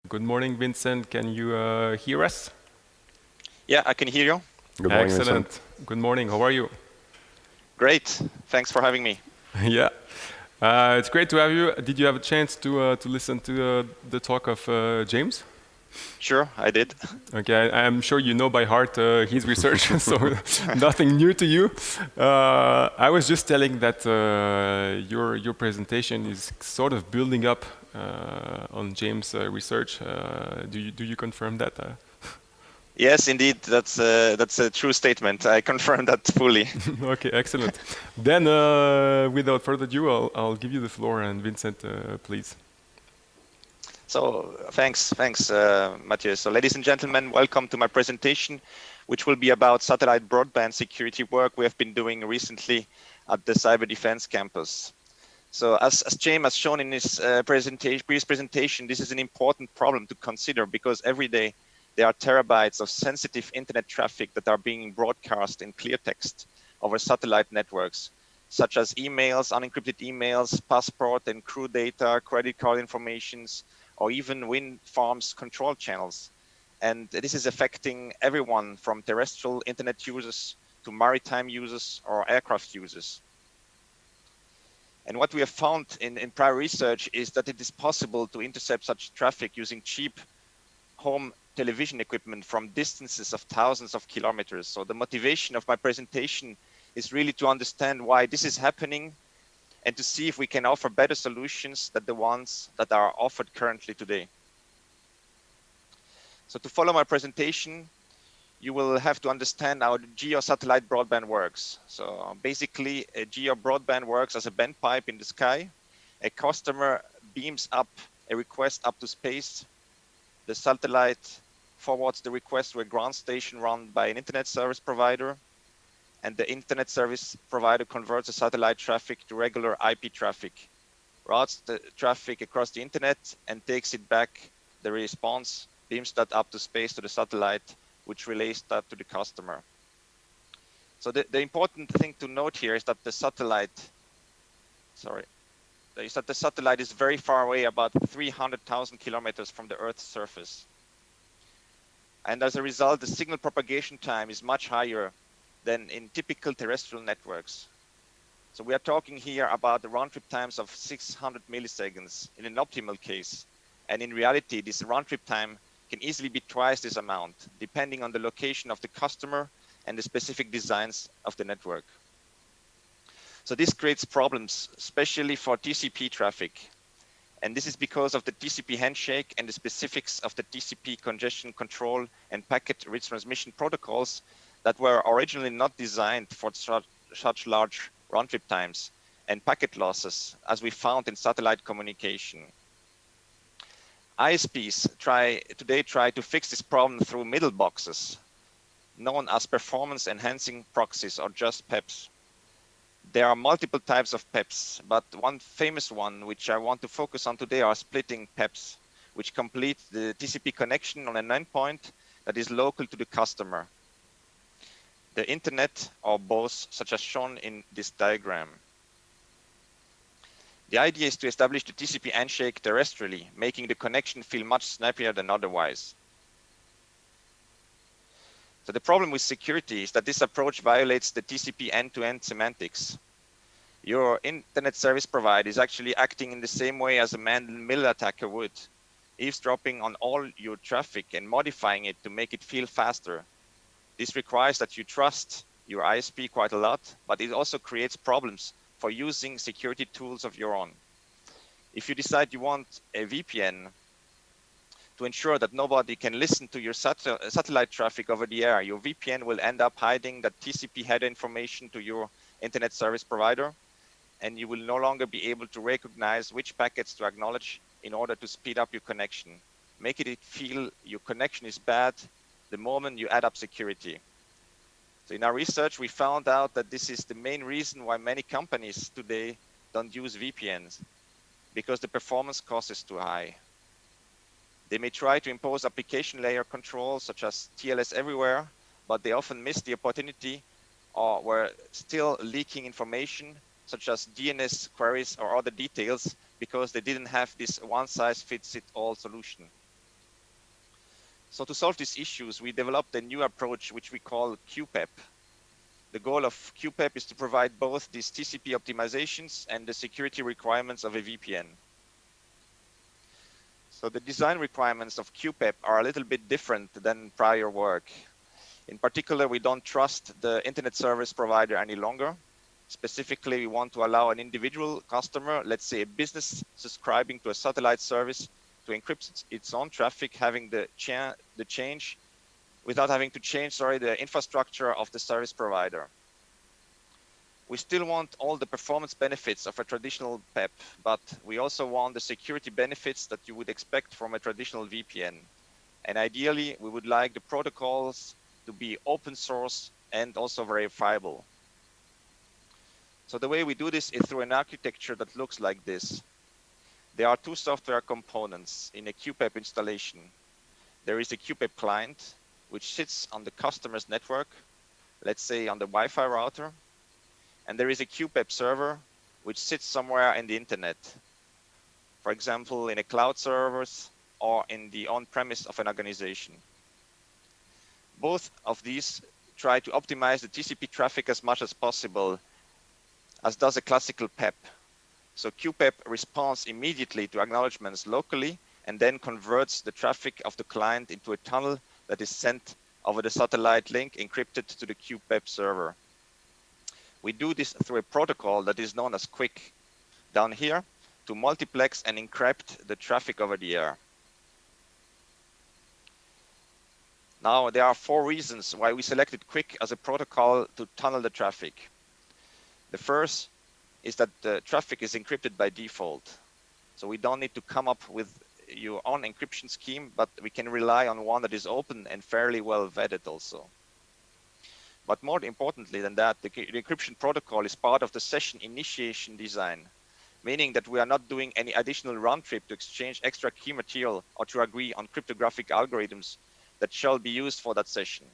Good morning, Vincent. Can you hear us? Yeah, I can hear you. Good morning, Excellent. Vincent. Good morning. How are you? Great. Thanks for having me. Yeah. It's great to have you. Did you have a chance to listen to the talk of James? Sure, I did. Okay, I'm sure you know by heart his research, so nothing new to you. I was just telling that your presentation is sort of building up on James' research. Do you confirm that? Yes, indeed, that's a true statement. I confirm that fully. Okay, excellent. Then, without further ado, I'll give you the floor, and Vincent, please. So thanks, Mathieu. So ladies and gentlemen, welcome to my presentation, which will be about satellite broadband security work we have been doing recently at the Cyber Defense Campus. So as James has shown in his previous presentation, this is an important problem to consider because every day there are terabytes of sensitive internet traffic that are being broadcast in clear text over satellite networks, such as emails, unencrypted emails, passport and crew data, credit card informations, or even wind farms control channels. And this is affecting everyone from terrestrial internet users to maritime users or aircraft users. And what we have found in prior research is that it is possible to intercept such traffic using cheap home television equipment from distances of thousands of kilometers. So the motivation of my presentation is really to understand why this is happening and to see if we can offer better solutions than the ones that are offered currently today. So to follow my presentation, you will have to understand how GeoSatellite broadband works. So basically, a geo broadband works as a bent pipe in the sky. A customer beams up a request up to space. The satellite forwards the request to a ground station run by an internet service provider. And the internet service provider converts the satellite traffic to regular IP traffic, routes the traffic across the internet, and takes it back. The response beams that up to space to the satellite, which relays that to the customer. So the important thing to note here is that the satellite, is very far away, about 300,000 kilometers from the Earth's surface. And as a result, the signal propagation time is much higher than in typical terrestrial networks. So we are talking here about the round trip times of 600 milliseconds in an optimal case. And in reality, this round trip time can easily be twice this amount, depending on the location of the customer and the specific designs of the network. So this creates problems, especially for TCP traffic. And this is because of the TCP handshake and the specifics of the TCP congestion control and packet retransmission protocols that were originally not designed for such large round trip times and packet losses, as we found in satellite communication. ISPs today try to fix this problem through middle boxes, known as performance enhancing proxies or just PEPs. There are multiple types of PEPs, but one famous one, which I want to focus on today, are splitting PEPs, which complete the TCP connection on an endpoint that is local to the customer, the internet, or both, such as shown in this diagram. The idea is to establish the TCP handshake terrestrially, making the connection feel much snappier than otherwise. So the problem with security is that this approach violates the TCP end-to-end semantics. Your internet service provider is actually acting in the same way as a man-in-the-middle attacker would, eavesdropping on all your traffic and modifying it to make it feel faster. This requires that you trust your ISP quite a lot, but it also creates problems for using security tools of your own. If you decide you want a VPN to ensure that nobody can listen to your satellite traffic over the air, your VPN will end up hiding that TCP header information to your internet service provider, and you will no longer be able to recognize which packets to acknowledge in order to speed up your connection, making it feel your connection is bad the moment you add up security. So in our research, we found out that this is the main reason why many companies today don't use VPNs, because the performance cost is too high. They may try to impose application layer controls such as TLS everywhere, but they often miss the opportunity or were still leaking information such as DNS queries or other details because they didn't have this one-size-fits-it-all solution. So to solve these issues, we developed a new approach which we call QPAP. The goal of QPAP is to provide both these TCP optimizations and the security requirements of a VPN. So the design requirements of QPAP are a little bit different than prior work. In particular, we don't trust the internet service provider any longer. Specifically, we want to allow an individual customer, let's say a business subscribing to a satellite service, to encrypt its own traffic, having without having to change, the infrastructure of the service provider. We still want all the performance benefits of a traditional PEP, but we also want the security benefits that you would expect from a traditional VPN. And ideally, we would like the protocols to be open source and also verifiable. So the way we do this is through an architecture that looks like this. There are two software components in a QPAP installation. There is a QPAP client, which sits on the customer's network, let's say on the Wi-Fi router. And there is a QPAP server, which sits somewhere in the internet. For example, in a cloud servers or in the on-premise of an organization. Both of these try to optimize the TCP traffic as much as possible, as does a classical PEP. So QPAP responds immediately to acknowledgements locally and then converts the traffic of the client into a tunnel that is sent over the satellite link encrypted to the QPAP server. We do this through a protocol that is known as QUIC down here to multiplex and encrypt the traffic over the air. Now, there are 4 reasons why we selected QUIC as a protocol to tunnel the traffic. The first is that the traffic is encrypted by default. So we don't need to come up with your own encryption scheme, but we can rely on one that is open and fairly well vetted also. But more importantly than that, the encryption protocol is part of the session initiation design, meaning that we are not doing any additional round trip to exchange extra key material or to agree on cryptographic algorithms that shall be used for that session.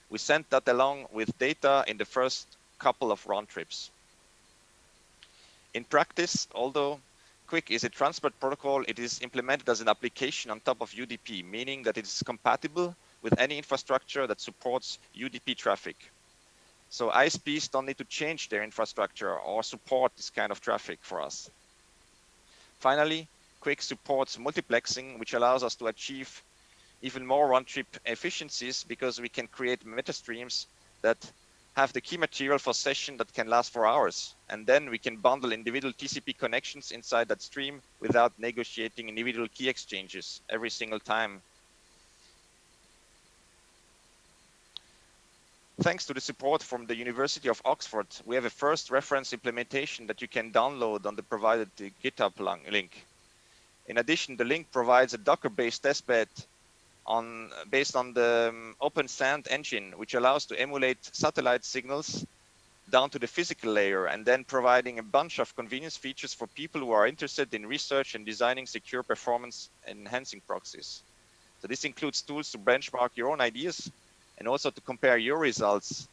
We send that along with data in the first couple of round trips. In practice, although QUIC is a transport protocol, it is implemented as an application on top of UDP, meaning that it is compatible with any infrastructure that supports UDP traffic. So ISPs don't need to change their infrastructure or support this kind of traffic for us. Finally, QUIC supports multiplexing, which allows us to achieve even more round-trip efficiencies because we can create meta streams that have the key material for session that can last for hours. And then we can bundle individual TCP connections inside that stream without negotiating individual key exchanges every single time. Thanks to the support from the University of Oxford, we have a first reference implementation that you can download on the provided GitHub link. In addition, the link provides a Docker-based testbed based on the OpenSAND engine, which allows to emulate satellite signals down to the physical layer, and then providing a bunch of convenience features for people who are interested in research and designing secure performance enhancing proxies. So this includes tools to benchmark your own ideas and also to compare your results,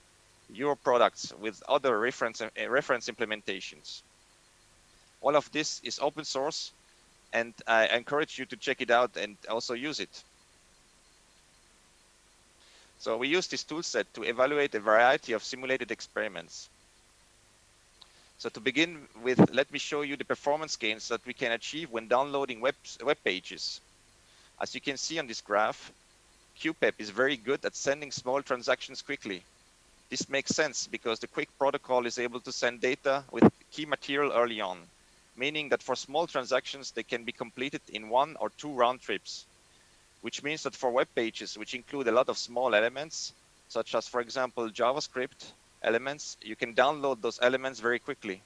your products with other reference implementations. All of this is open source, and I encourage you to check it out and also use it. So we use this toolset to evaluate a variety of simulated experiments. So to begin with, let me show you the performance gains that we can achieve when downloading web pages. As you can see on this graph, QPAP is very good at sending small transactions quickly. This makes sense because the QUIC protocol is able to send data with key material early on, meaning that for small transactions, they can be completed in 1 or 2 round trips. Which means that for web pages, which include a lot of small elements, such as, for example, JavaScript elements, you can download those elements very quickly.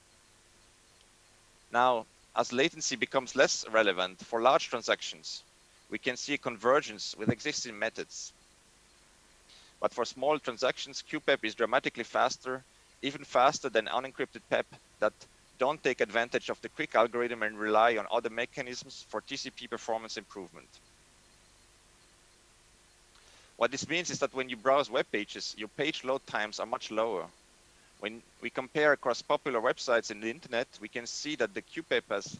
Now, as latency becomes less relevant for large transactions, we can see a convergence with existing methods. But for small transactions, QPAP is dramatically faster, even faster than unencrypted PEP that don't take advantage of the QUIC algorithm and rely on other mechanisms for TCP performance improvement. What this means is that when you browse web pages, your page load times are much lower. When we compare across popular websites in the internet, we can see that the QPAP has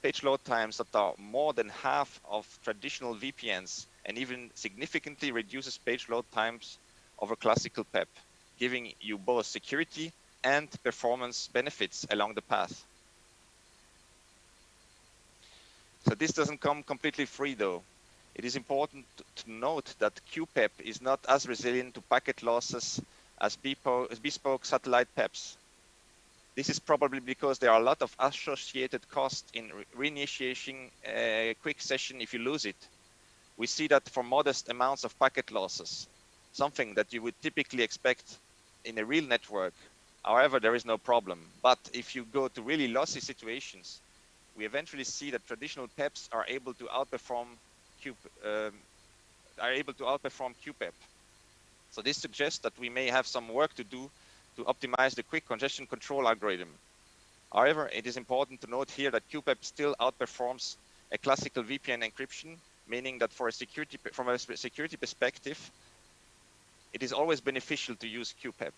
page load times that are more than half of traditional VPNs, and even significantly reduces page load times over classical PEP, giving you both security and performance benefits along the path. So this doesn't come completely free though. It is important to note that QPAP is not as resilient to packet losses as bespoke satellite PEPs. This is probably because there are a lot of associated costs in reinitiating a quick session if you lose it. We see that for modest amounts of packet losses, something that you would typically expect in a real network. However, there is no problem. But if you go to really lossy situations, we eventually see that traditional PEPs are able to outperform QPAP. So this suggests that we may have some work to do to optimize the quick congestion control algorithm. However, it is important to note here that QPAP still outperforms a classical VPN encryption, meaning that from a security perspective, it is always beneficial to use QPAP.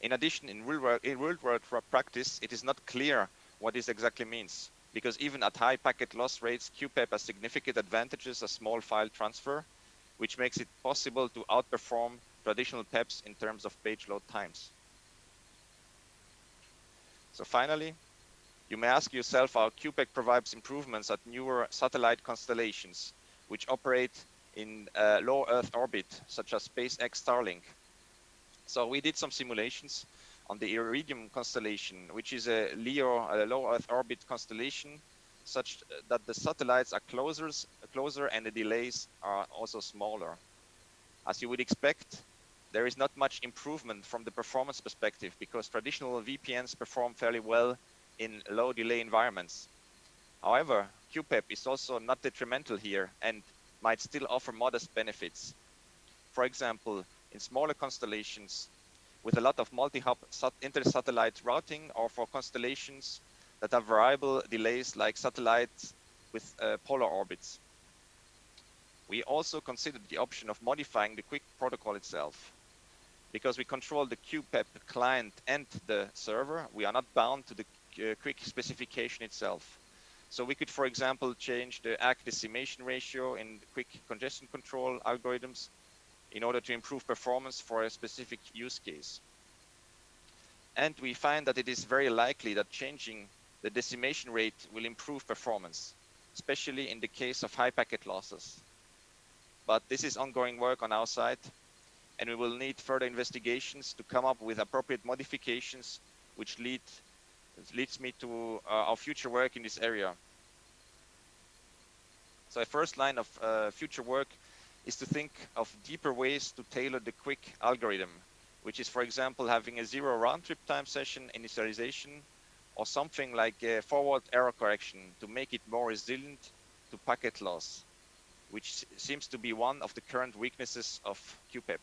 In addition, in real-world practice, it is not clear what this exactly means, because even at high packet loss rates, QPAP has significant advantages as small file transfer, which makes it possible to outperform traditional PEPs in terms of page load times. So finally, you may ask yourself how QPAP provides improvements at newer satellite constellations, which operate in low Earth orbit, such as SpaceX Starlink. So we did some simulations on the Iridium constellation, which is a low Earth orbit constellation, such that the satellites are closer and the delays are also smaller. As you would expect, there is not much improvement from the performance perspective because traditional VPNs perform fairly well in low delay environments. However, QPAP is also not detrimental here and might still offer modest benefits. For example, in smaller constellations with a lot of multi-hop inter-satellite routing, or for constellations that have variable delays like satellites with polar orbits. We also considered the option of modifying the QUIC protocol itself. Because we control the QPAP client and the server, we are not bound to the QUIC specification itself. So we could, for example, change the ACK decimation ratio in QUIC congestion control algorithms in order to improve performance for a specific use case. And we find that it is very likely that changing the decimation rate will improve performance, especially in the case of high packet losses. But this is ongoing work on our side, and we will need further investigations to come up with appropriate modifications, which leads me to our future work in this area. So a first line of future work is to think of deeper ways to tailor the QUIC algorithm, which is, for example, having a 0 round-trip time session initialization, or something like a forward error correction to make it more resilient to packet loss, which seems to be one of the current weaknesses of QPAP.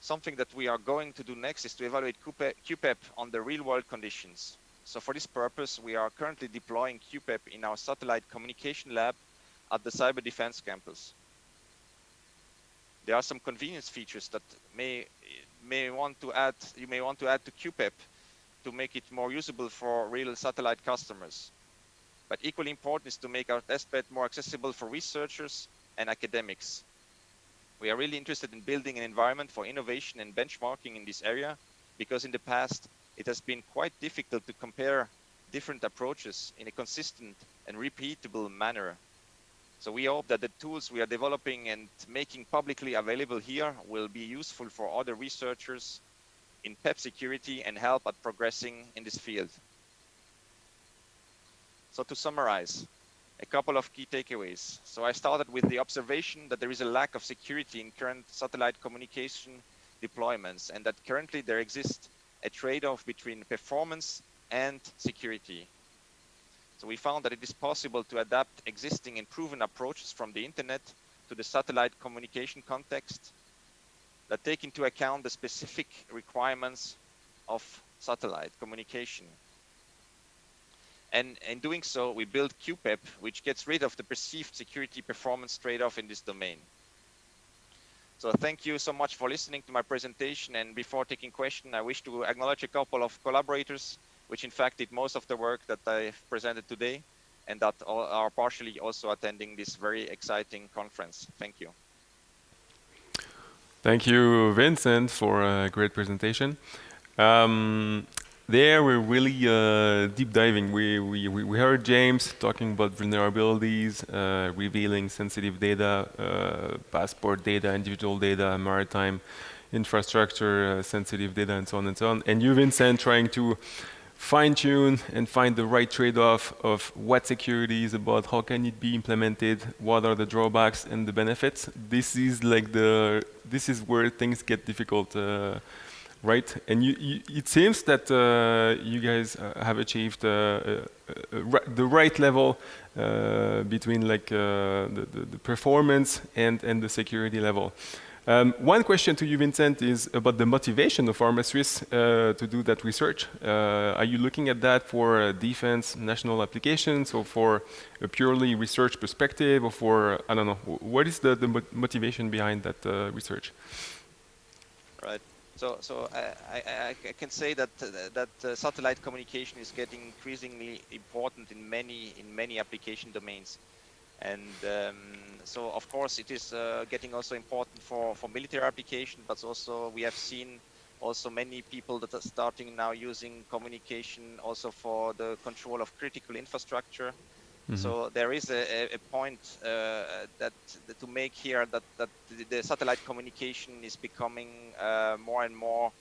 Something that we are going to do next is to evaluate QPAP on the real-world conditions. So for this purpose, we are currently deploying QPAP in our satellite communication lab at the Cyber Defense campus. There are some convenience features that you may want to add to QPAP to make it more usable for real satellite customers. But equally important is to make our testbed more accessible for researchers and academics. We are really interested in building an environment for innovation and benchmarking in this area, because in the past it has been quite difficult to compare different approaches in a consistent and repeatable manner. So we hope that the tools we are developing and making publicly available here will be useful for other researchers in PEP security and help at progressing in this field. So to summarize, a couple of key takeaways. So I started with the observation that there is a lack of security in current satellite communication deployments, and that currently there exists a trade-off between performance and security. So we found that it is possible to adapt existing and proven approaches from the internet to the satellite communication context that take into account the specific requirements of satellite communication. And in doing so, we build QPAP, which gets rid of the perceived security performance trade-off in this domain. So thank you so much for listening to my presentation. And before taking questions, I wish to acknowledge a couple of collaborators which in fact did most of the work that I've presented today, and that are partially also attending this very exciting conference. Thank you. Thank you, Vincent, for a great presentation. There we're really deep diving. We heard James talking about vulnerabilities, revealing sensitive data, passport data, individual data, maritime infrastructure, sensitive data, and so on and so on. And you, Vincent, trying to fine-tune and find the right trade-off of what security is about, how can it be implemented, what are the drawbacks and the benefits. This is like this is where things get difficult, right? And it seems that you guys have achieved the right level between like the performance and the security level. One question to you, Vincent, is about the motivation of armasuisse to do that research. Are you looking at that for defense, national applications, or for a purely research perspective, or for, I don't know, what is the motivation behind that research? Right. So I can say that satellite communication is getting increasingly important in many application domains. And so, of course, it is getting also important for military application, but also we have seen also many people that are starting now using communication also for the control of critical infrastructure. Mm-hmm. So there is a point that to make here that the satellite communication is becoming more and more.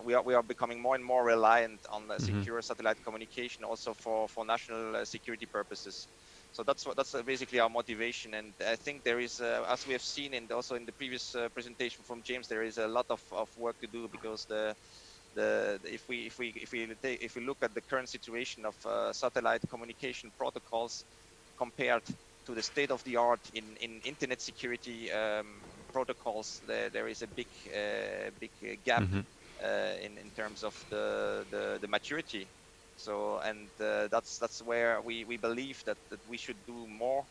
We are becoming more and more reliant on secure satellite communication also for national security purposes. So that's basically our motivation, and I think there is, as we have seen, and also in the previous presentation from James, there is a lot of work to do, because if we look at the current situation of satellite communication protocols compared to the state of the art in internet security protocols, there is a big gap in terms of the maturity. So, and that's where we believe that we should do more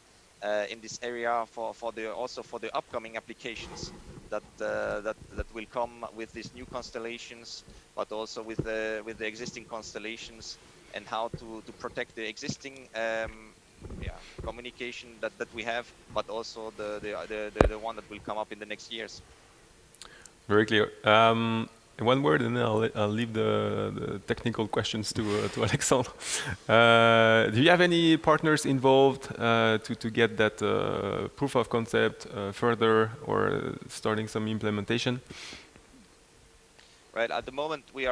in this area for the upcoming applications that will come with these new constellations, but also with the existing constellations, and how to protect the existing communication that we have, but also the one that will come up in the next years. Very clear. One word, and then I'll leave the technical questions to Alexandre. Do you have any partners involved to get that proof of concept further, or starting some implementation? Right. At the moment, we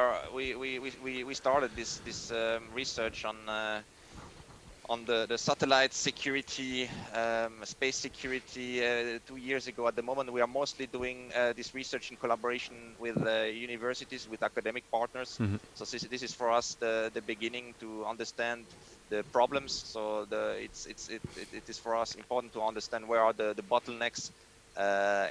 started this research on the satellite security, space security 2 years ago. At the moment, we are mostly doing this research in collaboration with universities, with academic partners. Mm-hmm. So this is for us the beginning to understand the problems. So it is for us important to understand where are the bottlenecks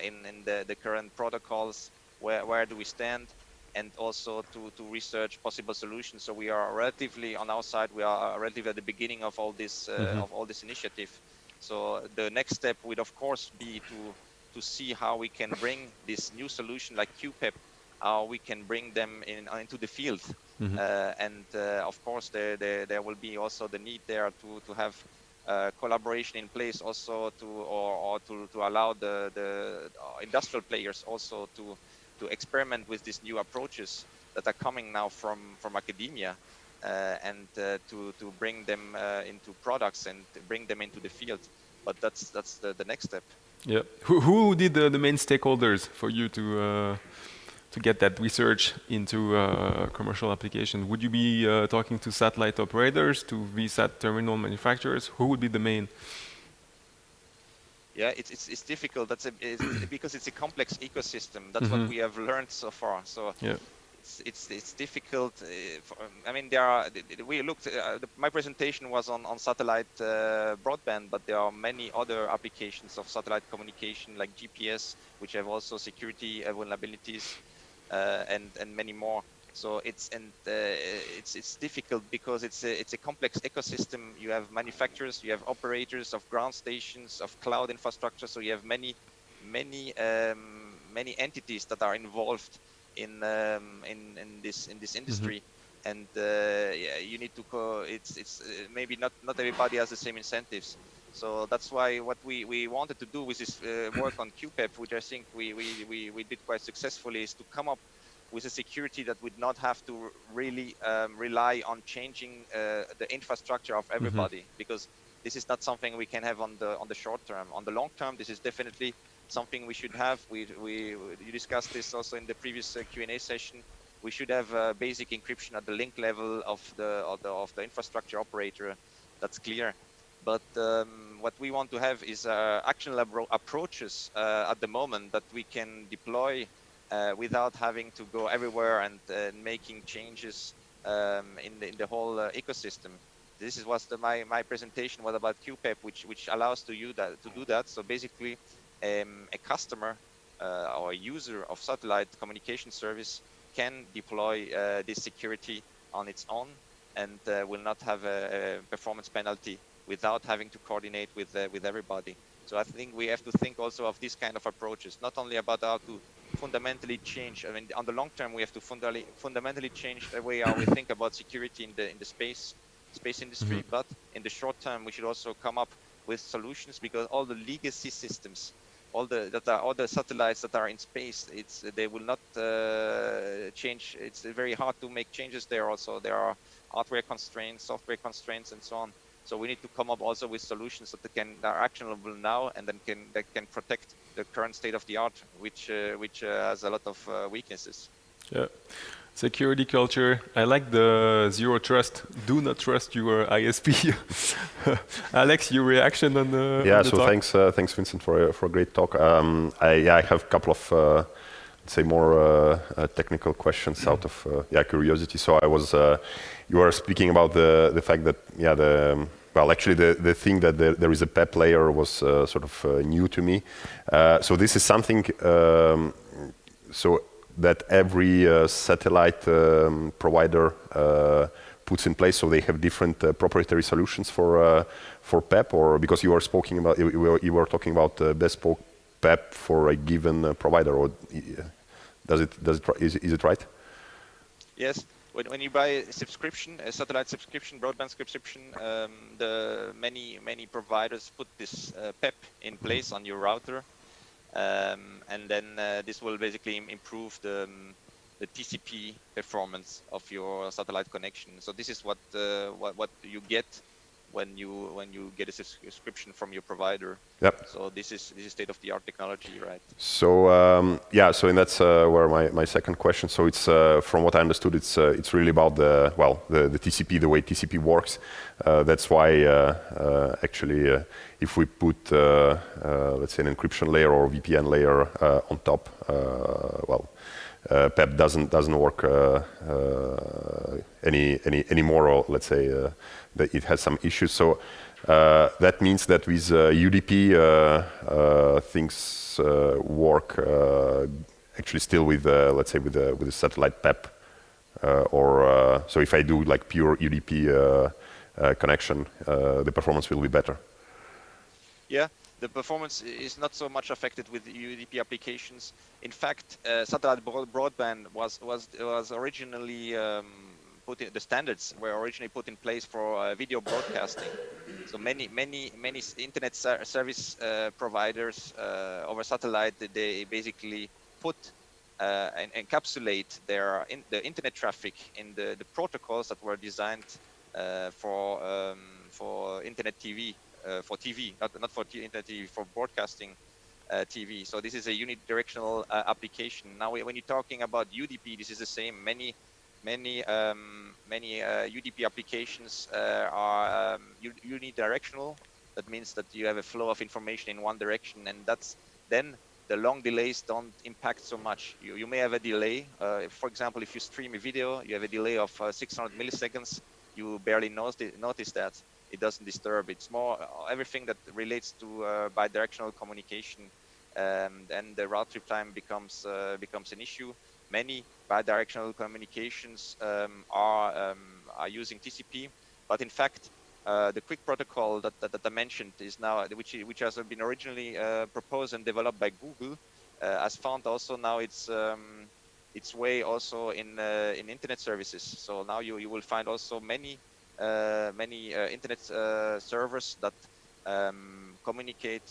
in the current protocols, where do we stand, and also to research possible solutions. So we are relatively, on our side, we are relatively at the beginning of all this initiative. So the next step would, of course, be to see how we can bring this new solution like QPAP, how we can bring them into the field. And of course, there will be also the need there to have collaboration in place, also to allow the industrial players also to experiment with these new approaches that are coming now from academia, and to bring them into products and bring them into the field. But that's the next step. Yeah. Who did the main stakeholders for you to get that research into commercial application? Would you be talking to satellite operators, to VSAT terminal manufacturers? Who would be the main? Yeah, it's difficult. Because it's a complex ecosystem. That's what we have learned so far. So yeah, it's difficult. I mean, we looked. My presentation was on satellite broadband, but there are many other applications of satellite communication, like GPS, which have also security vulnerabilities, and many more. So it's difficult because it's a complex ecosystem. You have manufacturers, you have operators of ground stations, of cloud infrastructure. So you have many entities that are involved in this industry. and yeah, you need to it's maybe not everybody has the same incentives. So that's why what we wanted to do with this work on QPAP, which I think we did quite successfully, is to come up with a security that would not have to really rely on changing the infrastructure of everybody, because this is not something we can have on the short term. On the long term, this is definitely something we should have. You discussed this also in the previous Q&A session. We should have basic encryption at the link level of the infrastructure operator. That's clear. But what we want to have is actionable approaches at the moment that we can deploy without having to go everywhere and making changes in the whole ecosystem. This was my presentation was about QPAP, which allows to do that. So basically, a customer or a user of satellite communication service can deploy this security on its own and will not have a performance penalty without having to coordinate with everybody. So I think we have to think also of these kind of approaches, not only about how to fundamentally change. I mean, on the long term, we have to fundamentally change the way how we think about security in the space industry. But in the short term, we should also come up with solutions, because all the legacy systems, all the satellites that are in space, they will not change. It's very hard to make changes there. Also, there are hardware constraints, software constraints, and so on. So we need to come up also with solutions that are actionable now, and then that can protect the current state of the art, which has a lot of weaknesses. Yeah. Security culture. I like the zero trust. Do not trust your ISP. Alex, your reaction on the talk? Thanks Vincent for a great talk. I have a couple of let's say more technical questions out of curiosity. So I was you were speaking about the fact that the thing that there is a PEP layer was sort of new to me. So this is something so that every satellite provider puts in place, so they have different proprietary solutions for PEP, or because you were talking about bespoke PEP for a given provider, or is it right? Yes. When you buy a subscription, a satellite subscription, broadband subscription, the many providers put this PEP in place on your router, and then this will basically improve the TCP performance of your satellite connection. So this is what you get when you get a subscription from your provider. Yep. So this is state-of-the-art technology, right? So and that's where my second question. So it's from what I understood, it's really about the TCP, the way TCP works. That's why actually if we put let's say an encryption layer or VPN layer on top, PEP doesn't work anymore, or let's say that it has some issues. So that means that with UDP things work actually still with let's say with the satellite PEP, or so if I do like pure UDP connection, the performance will be better. Yeah. The performance is not so much affected with UDP applications. In fact, satellite broadband was originally the standards were originally put in place for video broadcasting. So many internet service providers over satellite, they basically put and encapsulate the internet traffic in the protocols that were designed for internet TV. For TV, not for internet TV, for broadcasting TV. So this is a unidirectional application. Now, when you're talking about UDP, this is the same. Many UDP applications are unidirectional. That means that you have a flow of information in one direction, and then the long delays don't impact so much. You may have a delay. For example, if you stream a video, you have a delay of 600 milliseconds. You barely notice that. It doesn't disturb. It's more everything that relates to bidirectional communication, and the route trip time becomes an issue. Many bidirectional communications are using TCP, but in fact, the QUIC protocol that I mentioned is now, which has been originally proposed and developed by Google, has found also now it's its way also in internet services. So now you will find also many internet servers that communicate,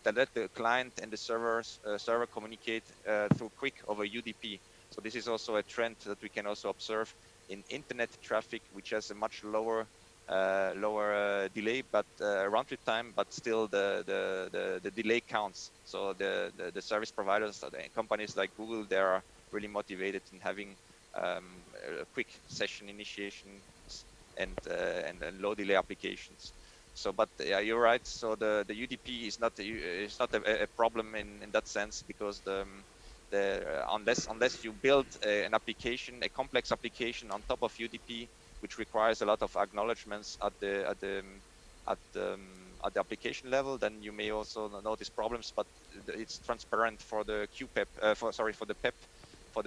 that let the client and the server communicate through QUIC over UDP. So this is also a trend that we can also observe in internet traffic, which has a much lower delay, but round trip time, but still the delay counts. So the service providers, the companies like Google, they are really motivated in having quick session initiations and low delay applications. So, but yeah, you're right. So the UDP is not a problem in that sense, because unless you build an application, a complex application on top of UDP, which requires a lot of acknowledgements at the application level, then you may also notice problems. But it's transparent for the QPAP, for the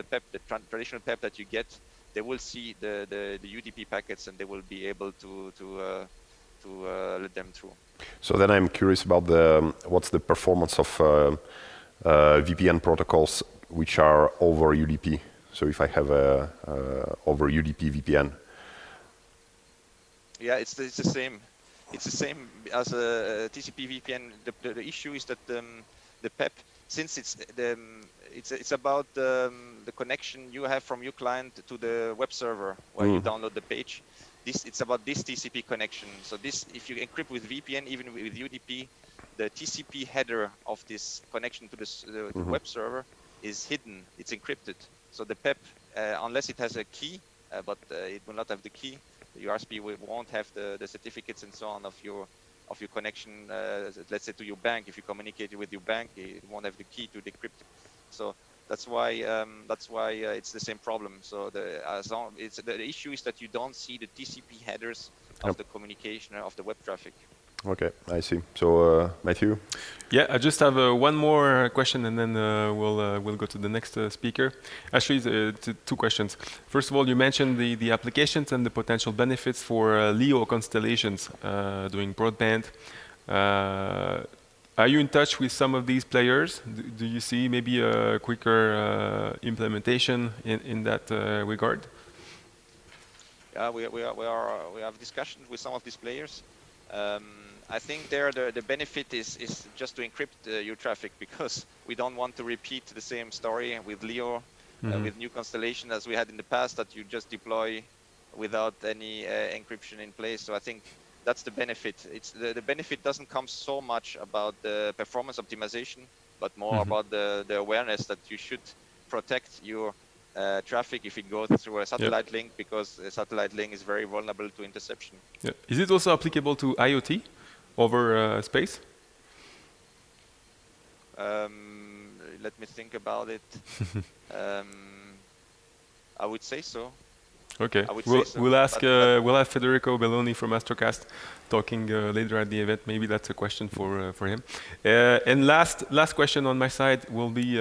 PEP, the traditional PEP that you get. They will see the UDP packets, and they will be able to let them through. So then I'm curious about what's the performance of VPN protocols which are over UDP. So if I have a over UDP VPN. Yeah, it's the same. It's the same as a TCP VPN. The issue is that the PEP, since it's about the connection you have from your client to the web server where you download the page. It's about this TCP connection. So this, if you encrypt with VPN, even with UDP, the TCP header of this connection to the web server is hidden. It's encrypted. So the PEP, unless it has a key, but it will not have the key, the URSP won't have the certificates and so on of your connection. Let's say to your bank, if you communicate with your bank, it won't have the key to decrypt. So that's why it's the same problem. So the issue is that you don't see the TCP headers of the communication of the web traffic. Okay, I see. So Matthew? Yeah, I just have one more question, and then we'll go to the next speaker. Actually, two questions. First of all, you mentioned the applications and the potential benefits for LEO constellations doing broadband. Are you in touch with some of these players? Do you see maybe a quicker implementation in that regard? Yeah, we have discussions with some of these players. I think the benefit is just to encrypt your traffic, because we don't want to repeat the same story with LEO, with new constellation as we had in the past, that you just deploy without any encryption in place. So I think that's the benefit. It's the benefit doesn't come so much about the performance optimization, but more about the awareness that you should protect your traffic if it goes through a satellite link, because a satellite link is very vulnerable to interception. Yeah. Is it also applicable to IoT over space? Let me think about it. I would say so. Okay, we'll ask Federico Belloni from Astrocast talking later at the event. Maybe that's a question for him. And last question on my side will be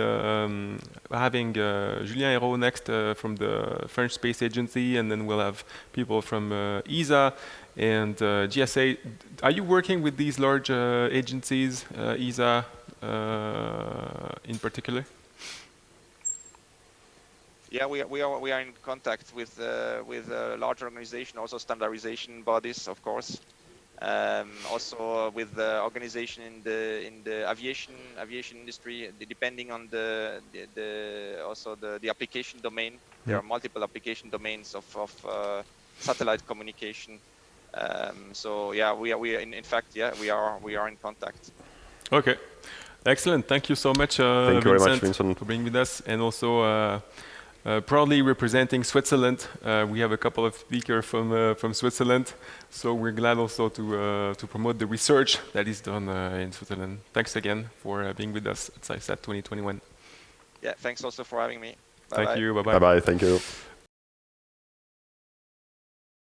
having Julien Hérault next from the French Space Agency, and then we'll have people from ESA and GSA. Are you working with these large agencies, ESA in particular? Yeah, we are in contact with large organization, also standardization bodies, of course. Also with the organization in the aviation industry, depending on the application domain. There are multiple application domains of satellite communication. So yeah, we are in fact we are in contact. Okay, excellent. Thank you so much, Thank you very much, Vincent, for being with us, and also. Proudly representing Switzerland. We have a couple of speakers from Switzerland, so we're glad also to promote the research that is done in Switzerland. Thanks again for being with us at CYSAT 2021. Yeah, thanks also for having me. Thank you. Bye-bye. Bye-bye. Thank you.